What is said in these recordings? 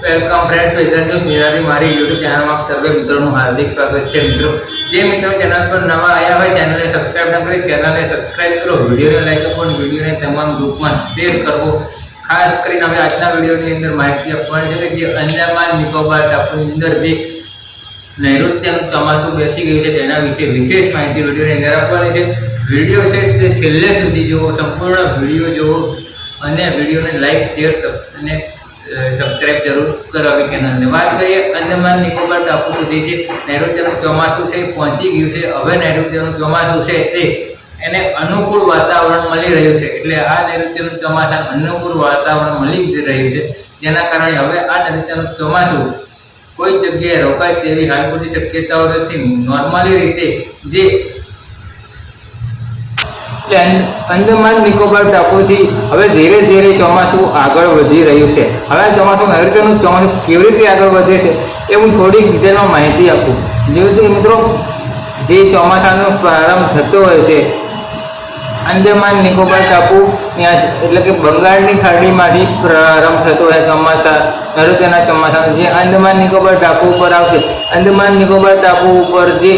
Welcome friends, weather news મારી YouTube ચેનલમાં આપ સર્વે મિત્રોનું હાર્દિક સ્વાગત છે। મિત્રો, જે મિત્રો ચેનલ પર નવા આવ્યા હોય ચેનલને સબસ્ક્રાઇબ ન કરી ચેનલને સબસ્ક્રાઇબ કરો, વિડીયોને લાઈક આપો અને વિડીયોને તમામ ગ્રુપમાં શેર કરવો। ખાસ કરીને હવે આજના વિડીયોની અંદર માહિતી આપવાની છે કે જે અંદમાન નિકોબાર ટાપુની અંદર જે નૈઋત્યનું ચોમાસું બેસી ગયું છે તેના વિશે વિશેષ માહિતી વિડીયોની અંદર આપવાની છે। વિડીયો છે તે છેલ્લે સુધી જુઓ, સંપૂર્ણ વિડીયો જુઓ અને વિડીયોને લાઈક શેર અને સબસ્ક્રાઇબ જરૂર કરાવી ચેનલને। વાત કરીએ અંદમાન નિકોબાર ટાપુ સુધી જે નૈઋત્યનું ચોમાસું છે પહોંચી ગયું છે। હવે નૈઋત્યનું ચોમાસું છે તે એને અનુકૂળ વાતાવરણ મળી રહ્યું છે, એટલે આ નૈઋત્યનું ચોમાસા અનુકૂળ વાતાવરણ મળી રહ્યું છે, જેના કારણે હવે આ નૈઋત્યનું ચોમાસું કોઈ જગ્યાએ રોકાય તેવી હાલ પૂરતી શક્યતાઓ નથી। નોર્મલી રીતે જે અંદમાન નિકોબાર ટાપુથી હવે ધીરે ધીરે ચોમાસું આગળ વધી રહ્યું છે। હવે ચોમાસું નૈઋત્યનું ચોમાસું કેવી રીતે આગળ વધે છે એ હું થોડીક ડિટેલમાં માહિતી આપું। જેવું કે મિત્રો, જે ચોમાસાનો પ્રારંભ થતો હોય છે અંદમાન નિકોબાર ટાપુ એટલે કે બંગાળની ખાડીમાંથી પ્રારંભ થતો હોય ચોમાસા નૈઋત્યના ચોમાસાનો જે અંદમાન નિકોબાર ટાપુ ઉપર આવશે। અંદમાન નિકોબાર ટાપુ ઉપર જે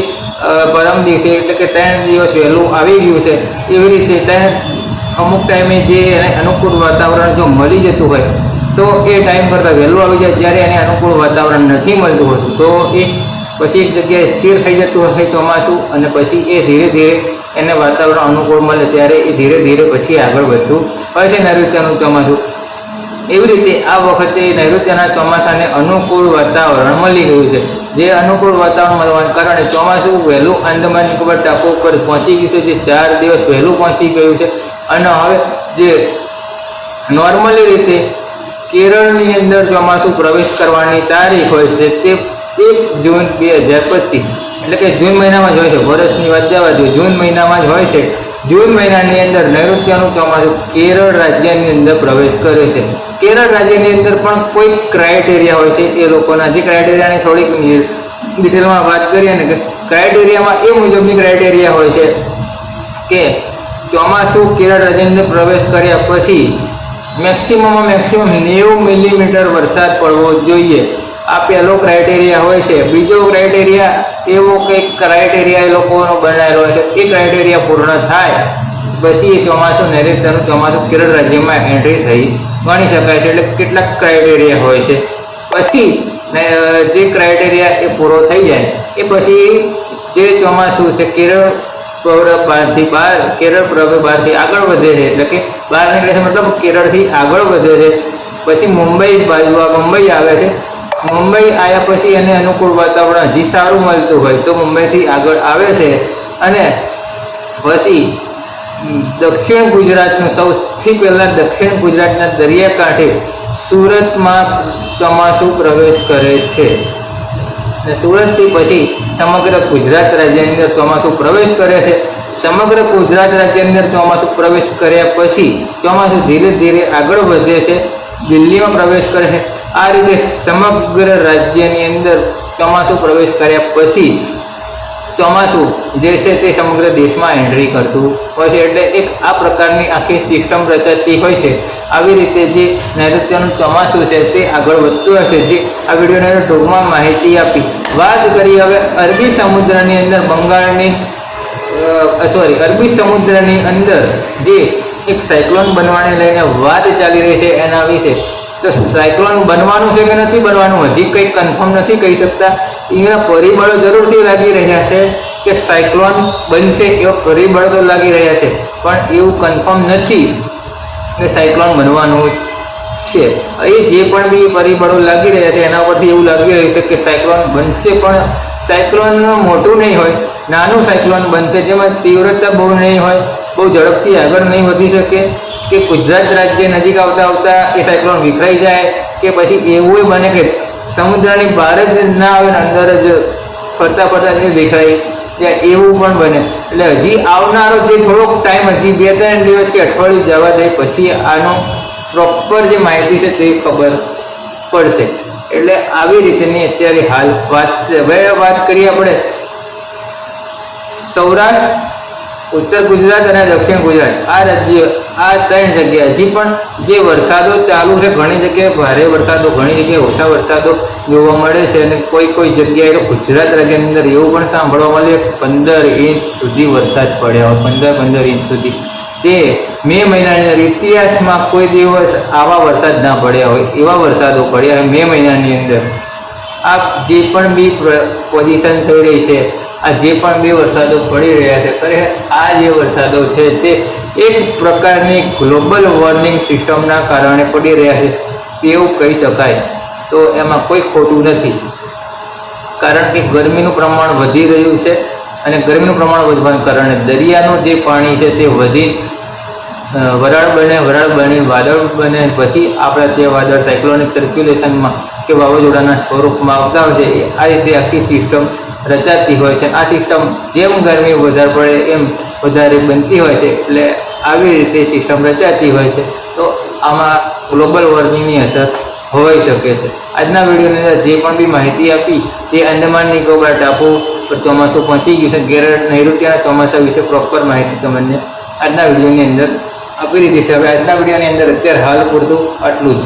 પરમ દિવસે એટલે કે 3 દિવસ વહેલું આવી ગયું છે, એવી રીતે અમુક ટાઈમે જે એને અનુકૂળ વાતાવરણ જો મળી જતું હોય તો એ ટાઈમ કરતાં વહેલું આવી જાય। જ્યારે એને અનુકૂળ વાતાવરણ નથી મળતું હોતું તો એ પછી એક જગ્યાએ સ્થિર થઈ જતું હોય ચોમાસું, અને પછી એ ધીરે ધીરે એને વાતાવરણ અનુકૂળ મળે ત્યારે એ ધીરે ધીરે પછી આગળ વધતું હોય છે નૈઋત્યનું ચોમાસું। એવી રીતે આ વખતે નૈઋત્યના ચોમાસાને અનુકૂળ વાતાવરણ મળી ગયું છે। જે અનુકૂળ વાતાવરણ મળવાના કારણે ચોમાસું વહેલું અંદમાન નિકોબાર ટાપુ ઉપર પહોંચી ગયું છે, જે 4 દિવસ વહેલું પહોંચી ગયું છે। અને હવે જે નોર્મલી રીતે કેરળની અંદર ચોમાસું પ્રવેશ કરવાની તારીખ હોય છે તે 1 જૂન 2025 એટલે કે જૂન મહિનામાં જ હોય છે। વર્ષની વાત જવા દો, જૂન મહિનામાં જ હોય છે। જૂન મહિનાની અંદર નૈઋત્યનું ચોમાસું કેરળ રાજ્યની અંદર પ્રવેશ કરે છે। કેરળ રાજ્યની અંદર પણ કોઈ ક્રાઇટેરિયા હોય છે એ લોકોના, જે ક્રાઇટેરિયાની થોડીક ડિટેલમાં વાત કરીએ ને કે ક્રાઇટેરિયામાં એ મુજબની ક્રાઇટેરિયા હોય છે કે ચોમાસું કેરળ રાજ્યની અંદર પ્રવેશ કર્યા પછી મેક્સિમમ 90 મિલીમીટર વરસાદ પડવો જોઈએ। આ પહેલો ક્રાઇટેરિયા હોય છે। બીજો ક્રાઇટેરિયા એવો કંઈક ક્રાઇટેરિયા એ લોકોનો બનાવેલો હોય છે, એ ક્રાઇટેરિયા પૂર્ણ થાય પછી એ ચોમાસું નૈઋત્યનું ચોમાસું કેરળ રાજ્યમાં એન્ટ્રી થઈ ગણી શકાય છે। એટલે કેટલાક ક્રાઇટેરિયા હોય છે, પછી જે ક્રાઇટેરિયા એ પૂરો થઈ જાય એ પછી જે ચોમાસું છે કેરળ બહારથી આગળ વધે છે, એટલે કે બહાર નીકળે છે મતલબ કેરળથી આગળ વધે છે। પછી મુંબઈ આવે છે। મુંબઈ આવ્યા પછી એને અનુકૂળ વાતાવરણ હજી સારું મળતું હોય તો મુંબઈથી આગળ આવે છે, અને પછી દક્ષિણ ગુજરાતનું સૌથી પહેલાં દક્ષિણ ગુજરાતના દરિયાકાંઠે સુરતમાં ચોમાસું પ્રવેશ કરે છે, અને સુરતથી પછી સમગ્ર ગુજરાત રાજ્યની અંદર ચોમાસું પ્રવેશ કરે છે। સમગ્ર ગુજરાત રાજ્યની અંદર ચોમાસું પ્રવેશ કર્યા પછી ચોમાસું ધીરે ધીરે આગળ વધે છે, દિલ્હીમાં પ્રવેશ કરે છે। આ રીતે સમગ્ર રાજ્યની અંદર ચોમાસું પ્રવેશ કર્યા પછી ચોમાસું જે છે તે સમગ્ર દેશમાં એન્ટ્રી કરતું હોય છે। એટલે એક આ પ્રકારની આખી સિસ્ટમ રચાતી હોય છે। આવી રીતે જે નૈઋત્યનું ચોમાસું છે તે આગળ વધતું હોય છે, જે આ વિડીયોને ટૂંકમાં માહિતી આપી। વાત કરીએ હવે અરબી સમુદ્રની અંદર અરબી સમુદ્રની અંદર જે એક સાયક્લોન બનવાને લઈને વાત ચાલી રહી છે એના વિશે। તો સાયક્લોન બનવાનું છે કે નથી બનવાનું હજી કંઈ કન્ફર્મ નથી કહી શકતા। એના પરિબળો જરૂરથી લાગી રહ્યા છે કે સાયક્લોન બનશે, એવા પરિબળો તો લાગી રહ્યા છે, પણ એવું કન્ફર્મ નથી કે સાયક્લોન બનવાનું છે। એ જે પણ બી પરિબળો લાગી રહ્યા છે એના પરથી એવું લાગી રહ્યું છે કે સાયક્લોન બનશે, પણ સાયક્લોન મોટું નહીં હોય, નાનું સાયક્લોન બનશે, જેમાં તીવ્રતા બહુ નહીં હોય, બહુ ઝડપથી આગળ નહીં વધી શકે, કે ગુજરાત રાજ્ય નજીક આવતા એ સાયક્લોન વિખરાઈ જાય, કે પછી એવું બને કે સમુદ્રની બહાર જ ના આવે ને અંદર જ ફરતા એ વિખરાઈ જાય, એવું પણ બને। એટલે હજી આવનારો જે થોડોક ટાઈમ, હજી 2-3 દિવસ કે અઠવાડિયું જવા દે પછી આનો પ્રોપર જે માહિતી છે તે ખબર પડશે। એટલે આવી રીતેની અત્યારે હાલ વાત છે। હવે વાત કરીએ આપણે સૌરાષ્ટ્ર, ઉત્તર ગુજરાત અને દક્ષિણ ગુજરાત આ રાજ્ય આ 3 જગ્યા હજી પણ જે વરસાદો ચાલુ છે, ઘણી જગ્યાએ ભારે વરસાદો, ઘણી જગ્યાએ ઓછા વરસાદો જોવા મળે છે. અને કોઈ જગ્યાએ તો ગુજરાત રાજ્યની અંદર એવું પણ સાંભળવા મળે 15 ઇંચ સુધી વરસાદ પડ્યો હોય, 15 ઇંચ સુધી. તે મે મહિનાની અંદર ઇતિહાસમાં કોઈ દિવસ આવા વરસાદ ના પડ્યા હોય એવા વરસાદો પડ્યા હોય મે મહિનાની અંદર. આ જે પણ બી પોઝિશન થઈ રહી છે, આ જે પણ બી વરસાદો પડી રહ્યા છે, ખરેખર આ જે વરસાદો છે તે એક પ્રકારની ગ્લોબલ વોર્મિંગ સિસ્ટમના કારણે પડી રહ્યા છે તેવું કહી શકાય. તો એમાં કોઈ ખોટું નથી, કારણ કે ગરમીનું પ્રમાણ વધી રહ્યું છે અને ગરમીનું પ્રમાણ વધવાના કારણે દરિયાનું જે પાણી છે તે વધી વરાળ બને, વાદળ બને, પછી આપણા તે વાદળ સાયક્લોનિક સર્ક્યુલેશનમાં કે વાવાઝોડાના સ્વરૂપમાં આવતા હોય છે. આ રીતે આખી સિસ્ટમ રચાતી હોય છે. આ સિસ્ટમ જેમ ગરમી વધારે પડે એમ વધારે બનતી હોય છે, એટલે આવી રીતે સિસ્ટમ રચાતી હોય છે. તો આમાં ગ્લોબલ વોર્મિંગની અસર હોઈ શકે છે. આજના વિડીયોની અંદર જે પણ બી માહિતી આપી તે અંદમાન નિકોબાર ટાપુ પર ચોમાસું પહોંચી ગયું છે, નૈઋત્યના ચોમાસા વિશે પ્રોપર માહિતી તમને આજના વિડીયોની અંદર આપી દીધી છે. હવે આજના વિડીયોની અંદર અત્યારે હાલ પૂરતું આટલું જ.